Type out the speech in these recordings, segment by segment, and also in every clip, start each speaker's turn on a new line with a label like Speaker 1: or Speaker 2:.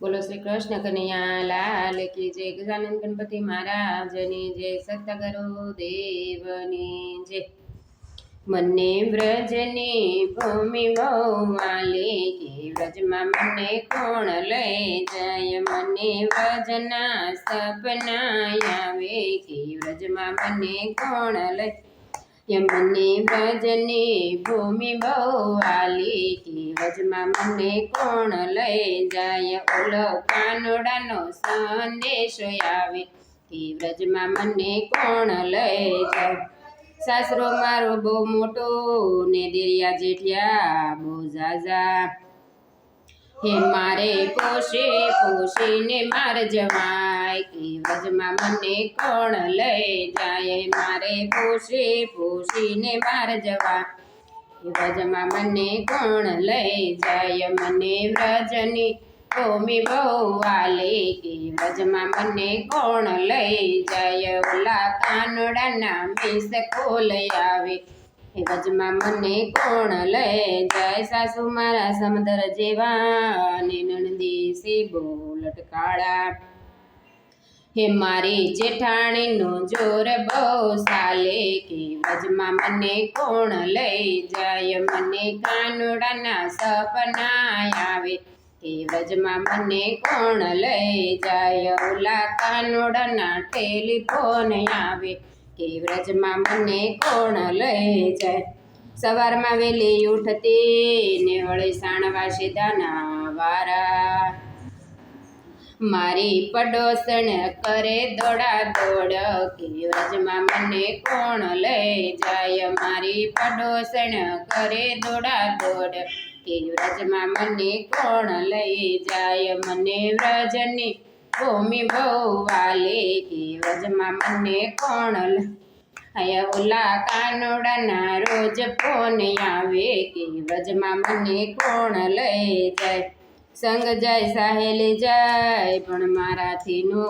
Speaker 1: બોલો શ્રી કૃષ્ણ કનૈયા લાલ કી જય, ગજાનંદ ગણપતિ મહારાજની જય, સતગુરુ દેવની જય। મને વ્રજની ભૂમિ બહુ વાલી, કે વ્રજમાં મને કોણ લઈ જાય। મને વ્રજના સપના આવે, કે વ્રજમાં મને કોણ લઈ મને વ્રજની ભૂમિ બહુ વાલી, કે વ્રજમાં મને કોણ લઈ જાય। ઓલો કાનોડાનો સંદેશો આવે, કે વ્રજમાં મને કોણ લઈ જાય। સાસરો મારો બહુ મોટો ને દેરિયા જેઠિયા બહુ ઝાઝા, હે મારે પોષીને માર જવાય, કે વ્રજમાં મને કોણ લઈ જાય। મારે પોષીને માર જવાય, કે વ્રજમાં મને કોણ લઈ જાય। મને વ્રજની ભૂમિ બહુ વાલી, કે વ્રજમાં મને કોણ લઈ જાય। ઓલા કાનડાના મીસ કોલ આવે, કે વ્રજમાં મને કોણ લઈ જાય। સાસુ મારા સમદર જેવા ને નણદી સી બહુ લટકાળા, હે મારી જેઠાણીનો જોર બહુ સાલે, કે વ્રજમાં મને કોણ લઈ જાય। મને કાનડાના સપના આવે, કે વ્રજમાં મને કોણ લઈ જાય। ઓલા કાનડાના ટેલિફોન આવે, કે વ્રજમાં મને કોણ લઈ જાય। સવારમાં વેલી ઉઠતી ને વળી સીધાના વારા, મારી પડોસણ કરે દોડા દોડ, કે વ્રજમાં મને કોણ લઈ જાય। મારી પડોસણ કરે દોડા દોડ, કે વ્રજમાં મને કોણ લઈ જાય। મને વ્રજની ભૂમિ બહુ વાલી, કે વ્રજમાં મને કોણ લઈ ઓલા કાનોડાના રોજ ફોન આવે, કે વ્રજમાં મને કોણ લઈ જાય। સંગ જાય સાહેલી જાય, પણ મારાથી નો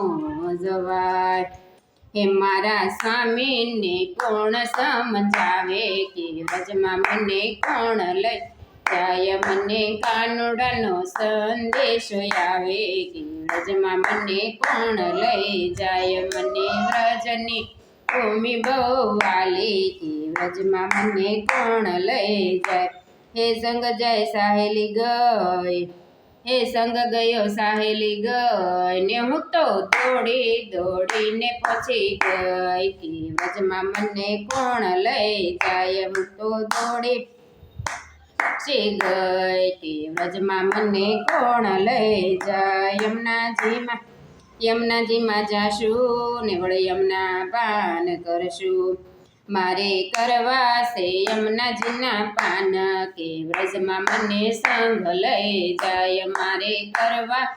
Speaker 1: જવાય, હે મારા સ્વામીને કોણ સમજાવે, કે વ્રજમાં મને કોણ લઈ જાય। મને કાનોડાનો સંદેશો આવે, કે વ્રજમાં મને કોણ લઈ જાય। મને વ્રજની ભૂમિ બહુ વાલી, કે વ્રજમાં મને કોણ લઈ જાય। હે સંગ જાય સાહેલી ગઈ, હે સંગ ગયો સાહેલી ગઈ ને હું તો દોડીને પહોંચી ગઈ, કે વ્રજમાં મને કોણ લઈ જાય। હું તો દોડી પહોંચી ગઈ, કે વ્રજમાં મને કોણ લઈ જાય। યમુનાજીમાં જાશું ને વળી યમુના પાન કરશું, મારે કરવા છે યમુનાજીના પાન, કે વ્રજમાં મને સંગ લઈ જાય। મારે કરવા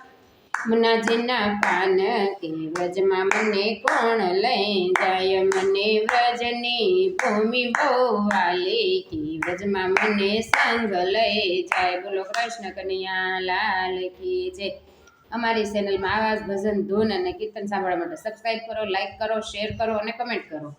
Speaker 1: યમુનાજીના પાન, કે વ્રજમાં મને કોણ લઈ જાય। મને વ્રજની ભૂમિ બહુ વાલી, કે વ્રજમાં મને સંગ લઈ જાય। બોલો કૃષ્ણ કનૈયા લાલ કી જય। અમારી ચેનલમાં આવા જ ભજન, ધૂન અને કીર્તન સાંભળવા માટે સબસ્ક્રાઈબ કરો, લાઈક કરો, શેર કરો અને કમેન્ટ કરો।